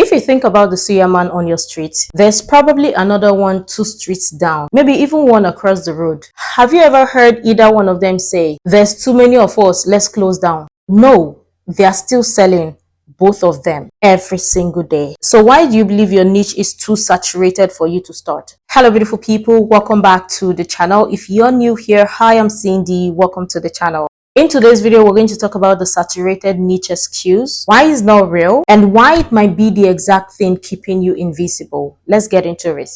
If you think about the suya man on your street, there's probably another one 2 streets down, maybe even one across the road. Have you ever heard either one of them say, "There's too many of us, let's close down"? No, they are still selling, both of them, every single day. So why do you believe your niche is too saturated for you to start? Hello beautiful people, welcome back to the channel. If you're new here, hi, I'm Cindy, welcome to the channel. In today's video, we're going to talk about the saturated niche excuse, why it's not real, and why it might be the exact thing keeping you invisible. Let's get into it.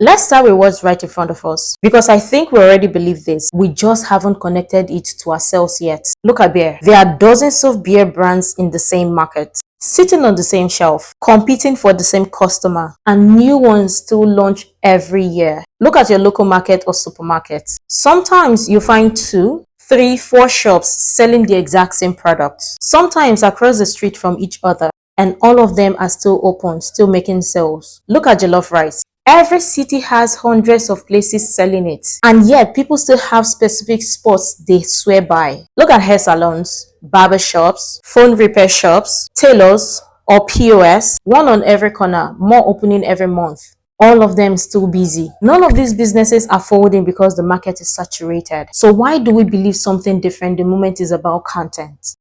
Let's start with what's right in front of us, because I think we already believe this. We just haven't connected it to ourselves yet. Look at beer. There are dozens of beer brands in the same market, sitting on the same shelf, competing for the same customer, and new ones still launch every year. Look at your local market or supermarket. Sometimes you find 2, 3, 4 shops selling the exact same products, sometimes across the street from each other, and all of them are still open, still making sales. Look at jollof rice. Every city has hundreds of places selling it, and yet people still have specific spots they swear by. Look at hair salons, barber shops, phone repair shops, tailors, or POS, one on every corner, more opening every month. All of them still busy. None of these businesses are folding because the market is saturated. So why do we believe something different the moment it's about content?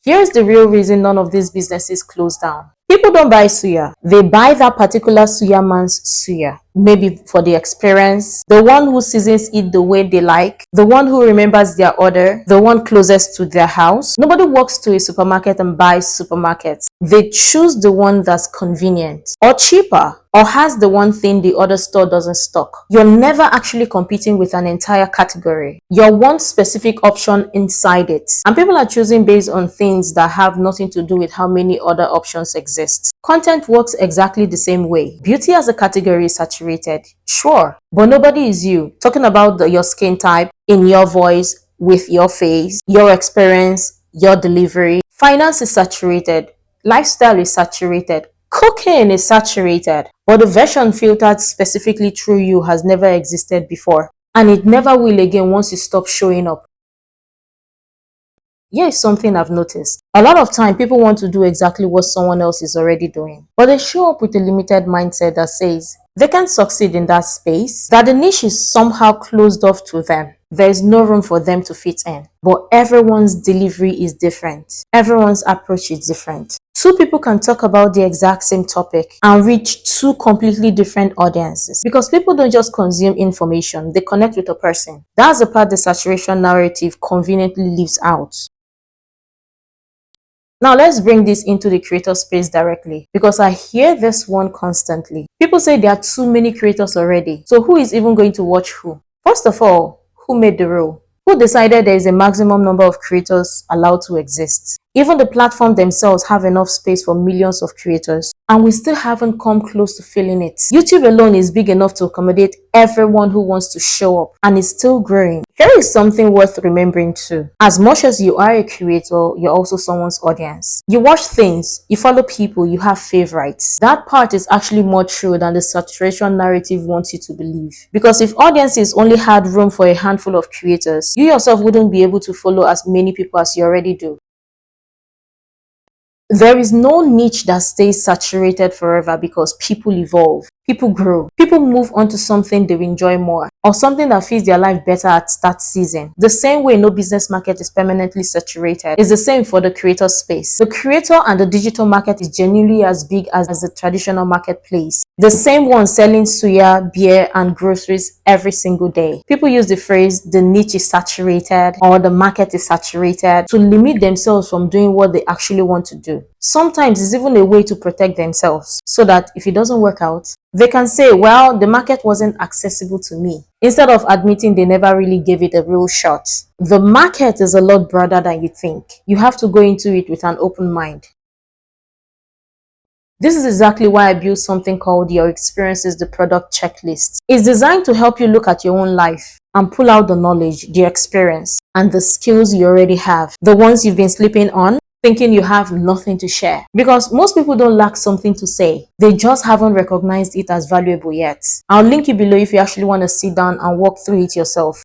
Here's the real reason none of these businesses close down. People don't buy suya. They buy that particular suya man's suya. Maybe for the experience, the one who seasons it the way they like, the one who remembers their order, the one closest to their house. Nobody walks to a supermarket and buys supermarkets. They choose the one that's convenient or cheaper or has the one thing the other store doesn't stock. You're never actually competing with an entire category. You're one specific option inside it. And people are choosing based on things that have nothing to do with how many other options exist. Content works exactly the same way. Beauty as a category is saturated, sure, but nobody is you. Talking about your skin type, in your voice, with your face, your experience, your delivery. Finance is saturated. Lifestyle is saturated. Cooking is saturated. But the version filtered specifically through you has never existed before. And it never will again once you stop showing up. Here's something I've noticed. A lot of time, people want to do exactly what someone else is already doing. But they show up with a limited mindset that says they can't succeed in that space, that the niche is somehow closed off to them. There is no room for them to fit in. But everyone's delivery is different. Everyone's approach is different. 2 people can talk about the exact same topic and reach 2 completely different audiences, because people don't just consume information, they connect with a person. That's the part the saturation narrative conveniently leaves out. Now let's bring this into the creator space directly, because I hear this one constantly. People say there are too many creators already, so who is even going to watch who? First of all, who made the rule? Who decided there is a maximum number of creators allowed to exist? Even the platform themselves have enough space for millions of creators, and we still haven't come close to filling it. YouTube alone is big enough to accommodate everyone who wants to show up, and it's still growing. Here is something worth remembering too. As much as you are a creator, you're also someone's audience. You watch things, you follow people, you have favorites. That part is actually more true than the saturation narrative wants you to believe. Because if audiences only had room for a handful of creators, you yourself wouldn't be able to follow as many people as you already do. There is no niche that stays saturated forever, because people evolve, people grow, people move on to something they enjoy more, or something that fits their life better at that season. The same way no business market is permanently saturated is the same for the creator space. The creator and the digital market is genuinely as big as the traditional marketplace. The same one selling suya, beer, and groceries every single day. People use the phrase the niche is saturated or the market is saturated to limit themselves from doing what they actually want to do. Sometimes it's even a way to protect themselves, so that if it doesn't work out, they can say, well, the market wasn't accessible to me, instead of admitting they never really gave it a real shot. The market is a lot broader than you think. You have to go into it with an open mind. This is exactly why I built something called Your Experience is the Product Checklist. It's designed to help you look at your own life and pull out the knowledge, the experience, and the skills you already have, the ones you've been sleeping on, thinking you have nothing to share. Because most people don't lack something to say. They just haven't recognized it as valuable yet. I'll link it below if you actually want to sit down and walk through it yourself.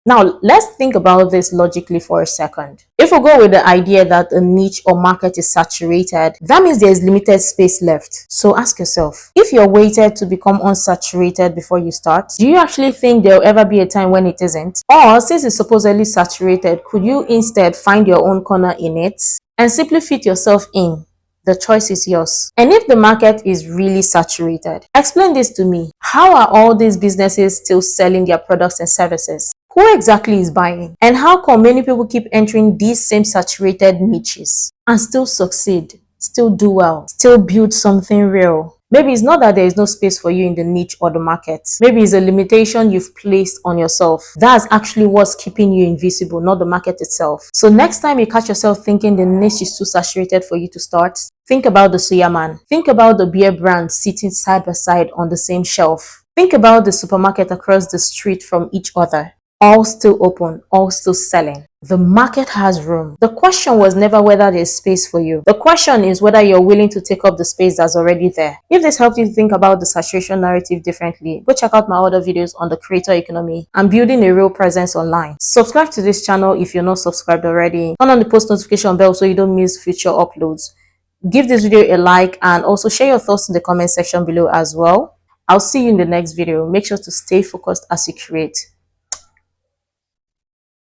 Now, let's think about this logically for a second. If we go with the idea that a niche or market is saturated, that means there is limited space left. So ask yourself, if you're waited to become unsaturated before you start, do you actually think there will ever be a time when it isn't? Or since it's supposedly saturated, could you instead find your own corner in it and simply fit yourself in? The choice is yours. And if the market is really saturated, explain this to me. How are all these businesses still selling their products and services? Who exactly is buying? And how come many people keep entering these same saturated niches and still succeed, still do well, still build something real? Maybe it's not that there is no space for you in the niche or the market. Maybe it's a limitation you've placed on yourself. That's actually what's keeping you invisible, not the market itself. So next time you catch yourself thinking the niche is too saturated for you to start, think about the suya man. Think about the beer brands sitting side by side on the same shelf. Think about the supermarket across the street from each other. All still open, all still selling. The market has room. The question was never whether there's space for you. The question is whether you're willing to take up the space that's already there. If this helped you think about the saturation narrative differently, go check out my other videos on the creator economy and building a real presence online. Subscribe to this channel if you're not subscribed already. Turn on the post notification bell so you don't miss future uploads. Give this video a like and also share your thoughts in the comment section below as well. I'll see you in the next video. Make sure to stay focused as you create.